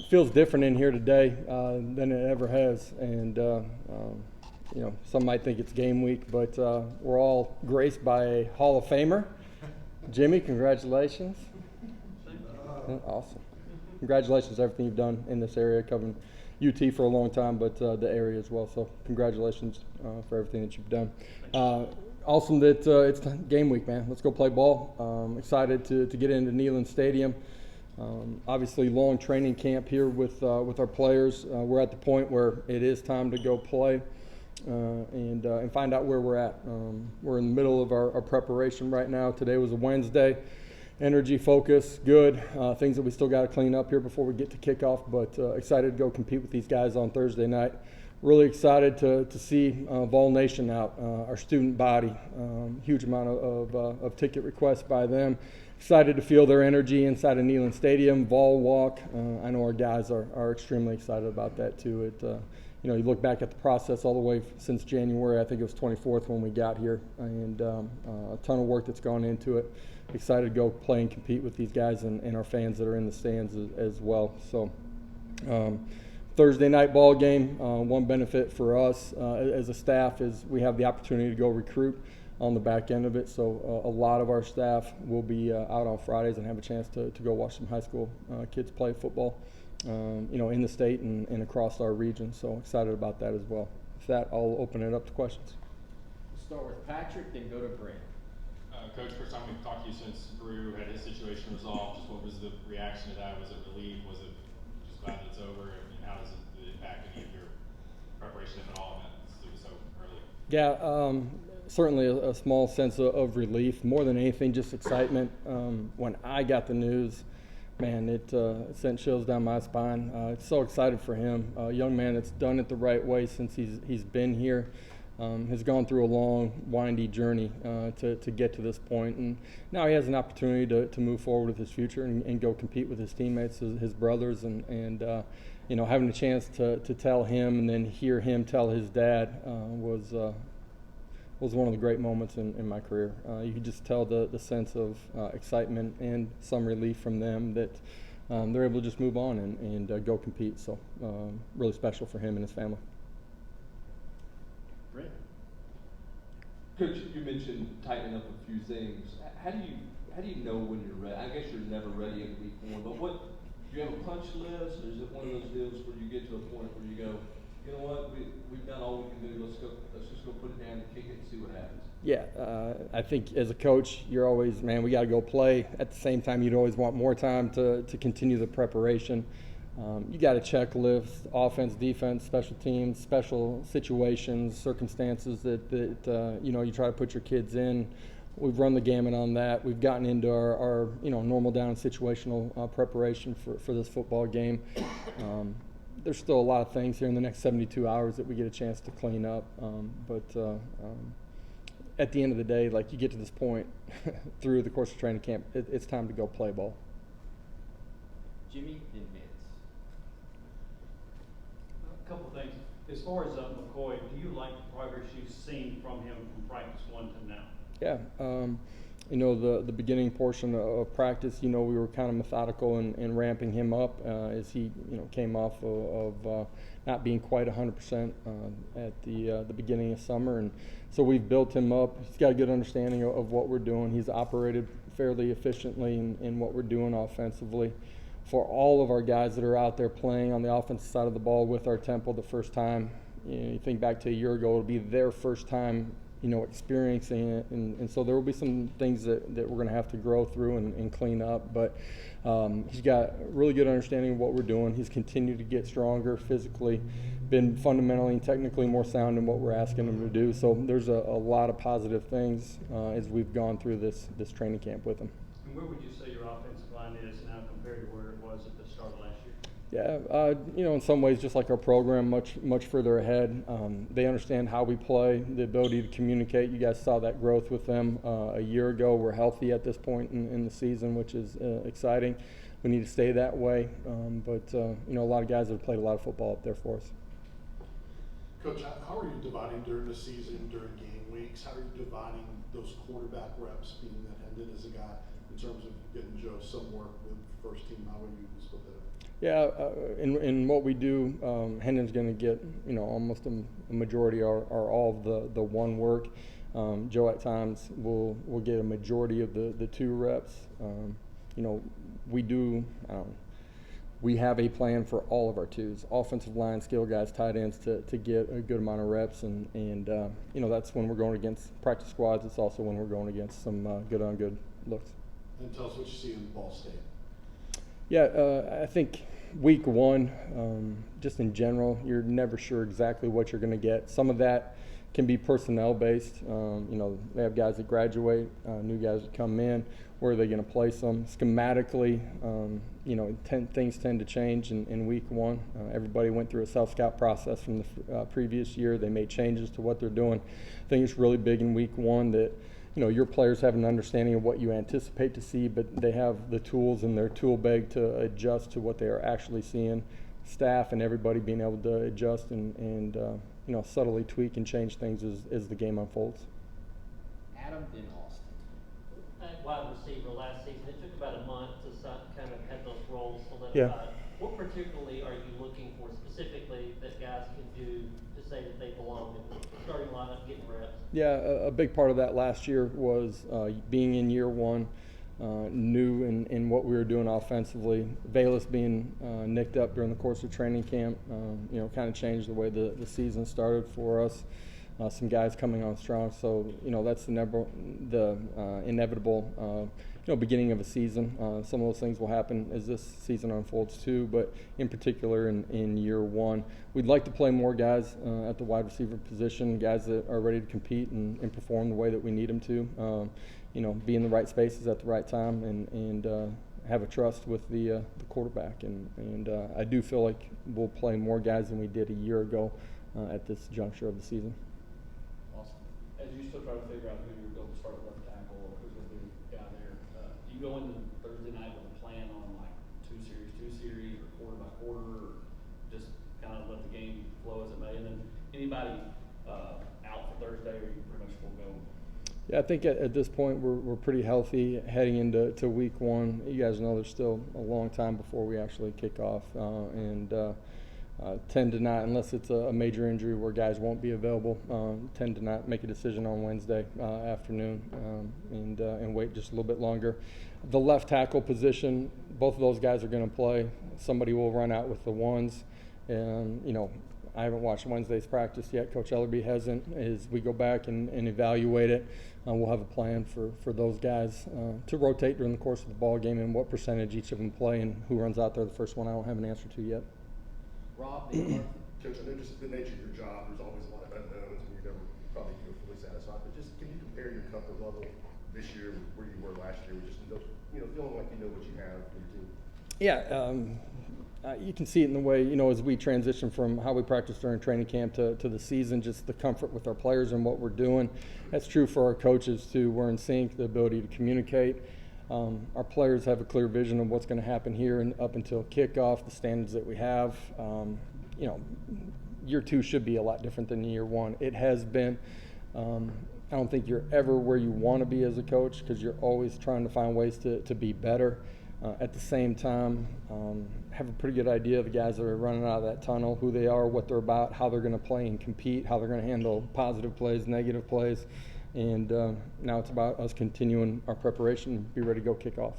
Feels different in here today than it ever has, and some might think it's game week, but we're all graced by a Hall of Famer. Jimmy, congratulations. Awesome. Congratulations on everything you've done in this area, covering UT for a long time, but the area as well. So congratulations for everything that you've done. Awesome that it's game week, man. Let's go play ball. Excited to get into Neyland Stadium. Obviously, long training camp here with our players. We're at the point where it is time to go play and find out where we're at. We're in the middle of our preparation right now. Today was a Wednesday. Energy, focus, good. Things that we still got to clean up here before we get to kickoff, but excited to go compete with these guys on Thursday night. Really excited to see Vol Nation out, our student body. Huge amount of ticket requests by them. Excited to feel their energy inside of Neyland Stadium. Vol walk. I know our guys are extremely excited about that too. You look back at the process all the way since January. I think it was 24th when we got here, and a ton of work that's gone into it. Excited to go play and compete with these guys and our fans that are in the stands as well. So Thursday night ball game, one benefit for us as a staff is we have the opportunity to go recruit on the back end of it. So a lot of our staff will be out on Fridays and have a chance to go watch some high school kids play football, in the state and across our region. So excited about that as well. With that, I'll open it up to questions. We'll start with Patrick, then go to Brent. Coach, first time we've talked to you since Brew had his situation resolved. Just what was the reaction to that? Was it relief? Was it just glad that it's over? And how does it impact any of your preparation, if at all, since it was so early? Yeah, certainly a small sense of relief. More than anything, just excitement. When I got the news, man, it sent chills down my spine. It's so excited for him. A young man that's done it the right way since he's been here. Has gone through a long, windy journey to get to this point, and now he has an opportunity to move forward with his future and go compete with his teammates, his brothers, and having a chance to tell him and then hear him tell his dad was one of the great moments in my career. You could just tell the sense of excitement and some relief from them that they're able to just move on and go compete. So really special for him and his family. Brent. Coach, you mentioned tightening up a few things. How do you know when you're ready? I guess you're never ready in week one, but do you have a punch list, or is it one of those deals where you get to a point where you go, you know what, we've done all we can do. Let's just go put it down and kick it and see what happens. Yeah, I think as a coach, you're always, man, we got to go play. At the same time, you'd always want more time to continue the preparation. You got a checklist: offense, defense, special teams, special situations, circumstances that you try to put your kids in. We've run the gamut on that. We've gotten into our normal down and situational preparation for this football game. There's still a lot of things here in the next 72 hours that we get a chance to clean up. But at the end of the day, like, you get to this point through the course of training camp, it's time to go play ball. Jimmy and Vince. A couple things. As far as McCoy, do you like the progress you've seen from him from practice 1 to now? Yeah, the beginning portion of practice, we were kind of methodical in ramping him up as he, came off of not being quite 100% at the beginning of summer, and so we've built him up. He's got a good understanding of what we're doing. He's operated fairly efficiently in what we're doing offensively. For all of our guys that are out there playing on the offensive side of the ball with our tempo the first time, you think back to a year ago, it'll be their first time experiencing it, and so there will be some things that we're going to have to grow through and clean up, but he's got a really good understanding of what we're doing. He's continued to get stronger physically, been fundamentally and technically more sound in what we're asking him to do, so there's a lot of positive things as we've gone through this training camp with him. And where would you say your offensive line is now compared to where it was at the start of last year? Yeah, in some ways, just like our program, much further ahead. They understand how we play, the ability to communicate. You guys saw that growth with them a year ago. We're healthy at this point in the season, which is exciting. We need to stay that way. But a lot of guys have played a lot of football up there for us. Coach, how are you dividing during the season, during game weeks? How are you dividing those quarterback reps, being that Hendon is a guy in terms of getting Joe somewhere with first team? How would you split that up? Yeah, in what we do, Hendon's going to get, almost a majority or all of the one work. Joe at times will get a majority of the two reps. We have a plan for all of our twos, offensive line, skill guys, tight ends, to get a good amount of reps, and that's when we're going against practice squads. It's also when we're going against some good on good looks. And tell us what you see in Ball State. Yeah, I think week one, just in general, you're never sure exactly what you're going to get. Some of that can be personnel based. They have guys that graduate, new guys that come in. Where are they going to place them? Schematically, things tend to change in week one. Everybody went through a self-scout process from the previous year. They made changes to what they're doing. I think it's really big in week one that your players have an understanding of what you anticipate to see, but they have the tools in their tool bag to adjust to what they are actually seeing. Staff and everybody being able to adjust and subtly tweak and change things as the game unfolds. Adam, then Austin. At wide receiver last season, it took about a month to kind of have those roles solidified. Yeah. What particularly are you looking for specifically that guys can do to say that they belong in the starting lineup, getting reps? Yeah, a big part of that last year was being in year one, new in what we were doing offensively. Valus being nicked up during the course of training camp, kind of changed the way the season started for us. Some guys coming on strong, so that's the inevitable beginning of a season. Some of those things will happen as this season unfolds too, but in particular in year one, we'd like to play more guys at the wide receiver position, guys that are ready to compete and perform the way that we need them to. Be in the right spaces at the right time and have a trust with the quarterback. And I do feel like we'll play more guys than we did a year ago at this juncture of the season. As you still try to figure out who you're going to start at left tackle or who's going to be down there, do you go into Thursday night with a plan on like two series or quarter by quarter, or just kind of let the game flow as it may? And then anybody out for Thursday, or you pretty much will go? Yeah, I think at this point we're pretty healthy heading into week one. You guys know there's still a long time before we actually kick off, and tend to not, unless it's a major injury where guys won't be available, tend to not make a decision on Wednesday afternoon and wait just a little bit longer. The left tackle position, both of those guys are going to play. Somebody will run out with the ones. And, I haven't watched Wednesday's practice yet. Coach Ellerby hasn't. As we go back and evaluate it, we'll have a plan for those guys to rotate during the course of the ball game and what percentage each of them play and who runs out there the first one. I don't have an answer to yet. Rob, then Martha. Coach, I know just the nature of your job, there's always a lot of unknowns, and you're never probably fully satisfied. But just can you compare your comfort level this year with where you were last year, with just feeling like you know what you have for your team? Yeah, you can see it in the way as we transition from how we practice during training camp to the season, just the comfort with our players and what we're doing. That's true for our coaches too. We're in sync, the ability to communicate. Our players have a clear vision of what's going to happen here and up until kickoff, the standards that we have. Year two should be a lot different than year one. It has been. I don't think you're ever where you want to be as a coach because you're always trying to find ways to be better. At the same time, have a pretty good idea of the guys that are running out of that tunnel, who they are, what they're about, how they're going to play and compete, how they're going to handle positive plays, negative plays. And now it's about us continuing our preparation and be ready to go kick off.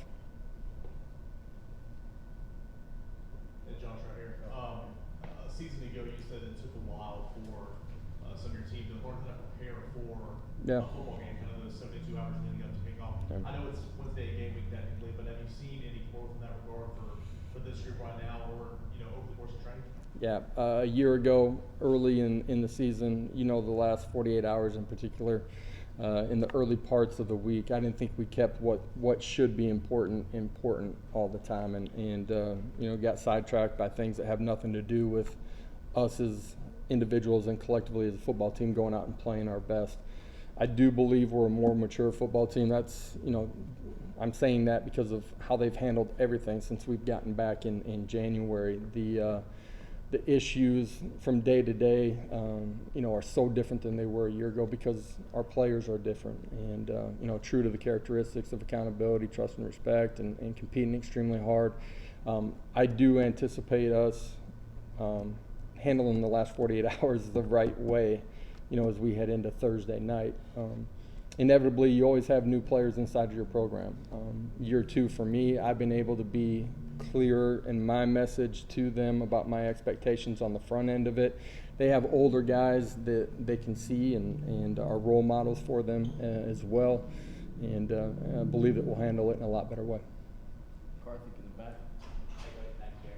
Hey, Josh, right here. A season ago, you said it took a while for some of your team to learn how to prepare for a football game, kind of those 72 hours leading up to kickoff. Yeah. I know it's Wednesday game week technically, but have you seen any growth in that regard for this group right now, or over the course of training? Yeah, a year ago, early in the season, the last 48 hours in particular. In the early parts of the week, I didn't think we kept what should be important all the time, and got sidetracked by things that have nothing to do with us as individuals and collectively as a football team going out and playing our best. I do believe we're a more mature football team. That's I'm saying that because of how they've handled everything since we've gotten back in January. the issues from day to day, are so different than they were a year ago because our players are different and, true to the characteristics of accountability, trust and respect, and competing extremely hard. I do anticipate us handling the last 48 hours the right way, as we head into Thursday night. Inevitably, you always have new players inside of your program. Year two for me, I've been able to be clearer in my message to them about my expectations on the front end of it. They have older guys that they can see and are role models for them as well, and I believe that we'll handle it in a lot better way. Karthik in the back. Hey, go back here.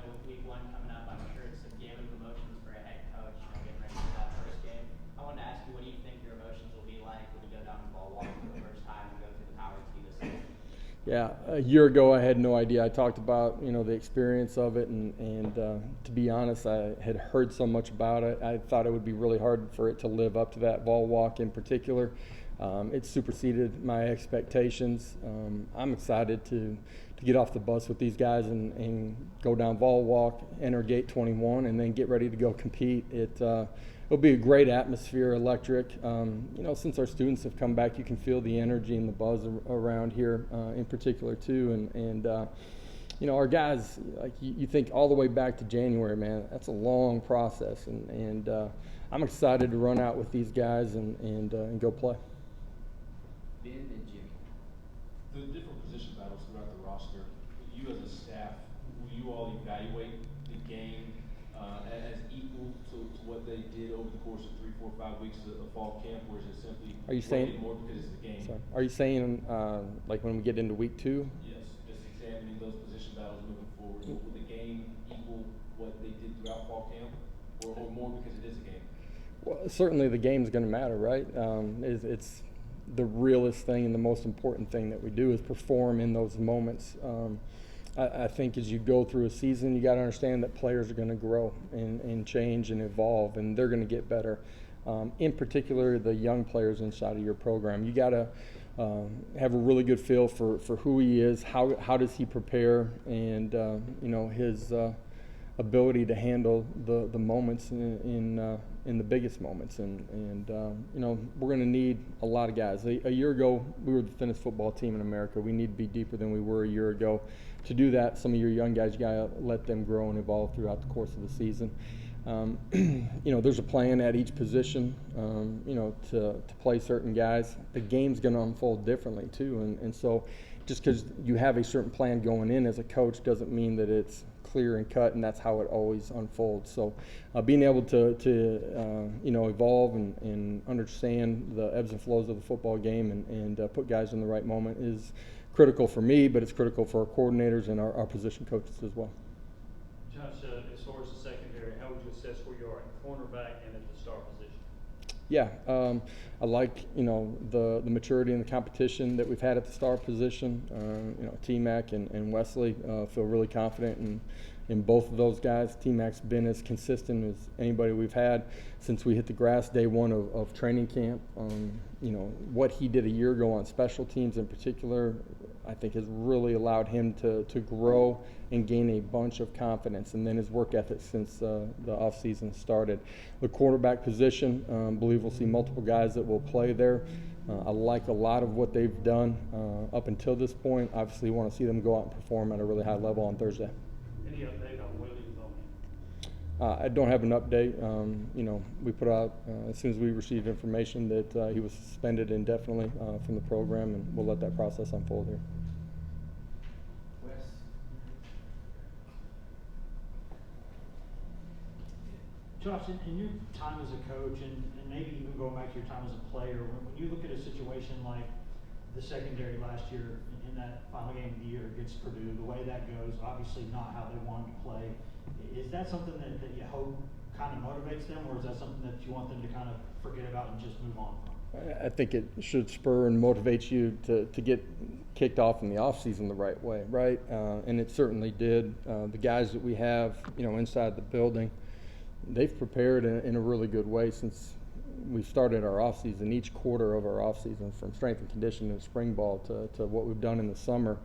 With week one coming up, I'm sure it's a gamut of emotions for a head coach, getting ready for that first game. I wanted to ask you, what do you think your emotions will be like when you go down to ball walk for the first time and go through the Power T this season? Yeah, a year ago I had no idea. I talked about the experience of it, and to be honest, I had heard so much about it. I thought it would be really hard for it to live up to that ball walk in particular. It superseded my expectations. I'm excited to get off the bus with these guys and go down ball walk, enter gate 21, and then get ready to go compete. It'll be a great atmosphere, electric. Since our students have come back, you can feel the energy and the buzz around here in particular too. And our guys, like you think all the way back to January, man, that's a long process. And I'm excited to run out with these guys and go play. Ben and Jimmy. The different position battles throughout the roster, you as a staff, will you all evaluate the game as equal to what they did over the course of 3, 4, 5 weeks of fall camp, or is it simply more because it's the game? Sorry. Are you saying like when we get into week 2? Yes, just examining those position battles moving forward. Will the game equal what they did throughout fall camp, or more because it is a game? Well, certainly the game's going to matter, right? It's the realest thing and the most important thing that we do is perform in those moments. I think as you go through a season, you got to understand that players are going to grow and change and evolve, and they're going to get better. In particular, the young players inside of your program, you got to have a really good feel for who he is, how does he prepare, and his ability to handle the moments in the biggest moments. And we're going to need a lot of guys. A year ago, we were the thinnest football team in America. We need to be deeper than we were a year ago. To do that, some of your young guys, you got to let them grow and evolve throughout the course of the season. There's a plan at each position, to play certain guys. The game's going to unfold differently too. And so just because you have a certain plan going in as a coach doesn't mean that it's clear and cut, and that's how it always unfolds. So being able to evolve and understand the ebbs and flows of the football game and put guys in the right moment is critical for me, but it's critical for our coordinators and our position coaches as well. Josh, as far as the secondary, how would you assess where you are at cornerback and at the star position? Yeah, I like the maturity and the competition that we've had at the star position. T-Mac and Wesley feel really confident in both of those guys. T-Mac's been as consistent as anybody we've had since we hit the grass day one of training camp. What he did a year ago on special teams in particular, I think has really allowed him to grow and gain a bunch of confidence, and then his work ethic since the offseason started. The quarterback position, believe we'll see multiple guys that will play there. I like a lot of what they've done up until this point. Obviously, want to see them go out and perform at a really high level on Thursday. Any update on Willie Loman? I don't have an update. We put out as soon as we received information that he was suspended indefinitely from the program, and we'll let that process unfold here. Wes. Josh, in your time as a coach, and maybe even going back to your time as a player, when you look at a situation like the secondary last year in that final game of the year against Purdue, the way that goes, obviously not how they wanted to play, is that something that you hope kind of motivates them, or is that something that you want them to kind of forget about and just move on from? I think it should spur and motivate you to get kicked off in the offseason the right way, right? And it certainly did. The guys that we have, inside the building, they've prepared in a really good way since we started our offseason. Each quarter of our offseason, from strength and conditioning to spring ball to what we've done in the summer,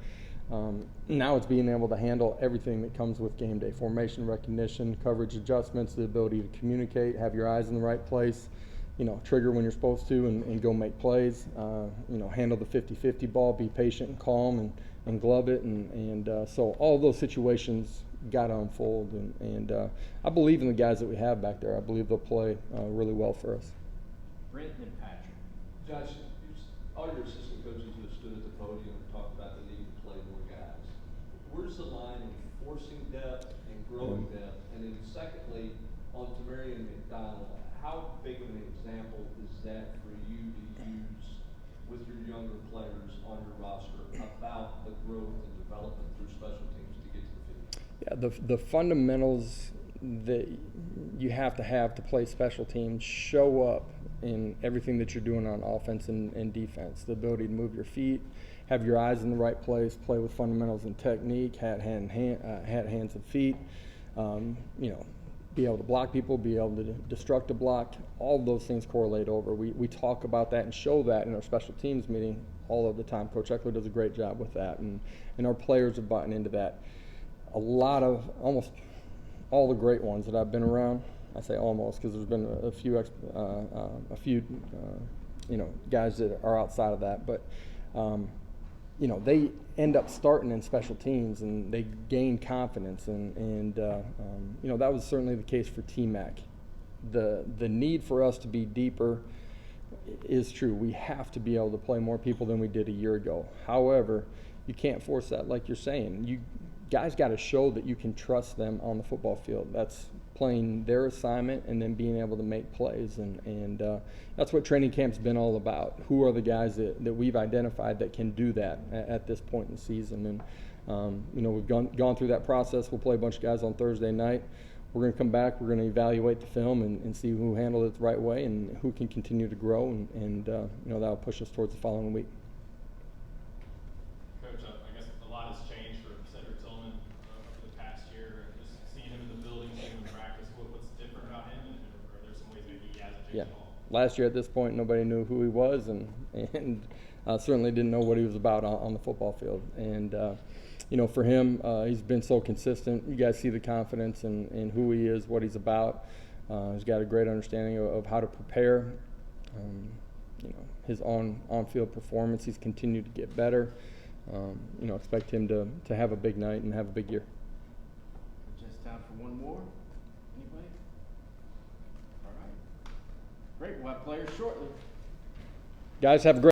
Now it's being able to handle everything that comes with game day: formation recognition, coverage adjustments, the ability to communicate, have your eyes in the right place, trigger when you're supposed to, and go make plays. Handle the 50-50 ball, be patient and calm, and glove it, and so all of those situations got to unfold, and I believe in the guys that we have back there. I believe they'll play really well for us. Brent and Patrick. Josh, all your assistant coaches have stood at the podium and talked about the need to play more guys. Where's the line in forcing depth and growing depth? And then secondly, on Tamarian McDonald, how big of an example is that for you to use with your younger players on your roster about the growth and development through special teams to get to the field? Yeah, the fundamentals that you have to play special teams show up in everything that you're doing on offense and defense. The ability to move your feet, have your eyes in the right place, play with fundamentals and technique, hands and feet, be able to block people, be able to destruct a block. All of those things correlate over. We talk about that and show that in our special teams meeting all of the time. Coach Eckler does a great job with that, and our players are butting into that. Almost all the great ones that I've been around, I say almost because there's been a few guys that are outside of that, but they end up starting in special teams and they gain confidence, and that was certainly the case for T-Mac. The need for us to be deeper is true. We have to be able to play more people than we did a year ago. However, you can't force that, like you're saying. You guys got to show that you can trust them on the football field. That's playing their assignment and then being able to make plays, and that's what training camp's been all about. Who are the guys that we've identified that can do that at this point in the season? And we've gone through that process. We'll play a bunch of guys on Thursday night. We're going to come back. We're going to evaluate the film and see who handled it the right way and who can continue to grow, and that'll push us towards the following week. Coach, I guess a lot has changed for Cedric Tillman over the past year. Just seeing him in the building, seeing him in practice, what's different about him, and are there some ways maybe he hasn't changed at all? Last year at this point, nobody knew who he was, and certainly didn't know what he was about on the football field. And for him, he's been so consistent. You guys see the confidence in who he is, what he's about. He's got a great understanding of how to prepare. His on-field performance, he's continued to get better. Expect him to have a big night and have a big year. Just time for one more. Anybody? All right. Great. We'll have players shortly. Guys, have a great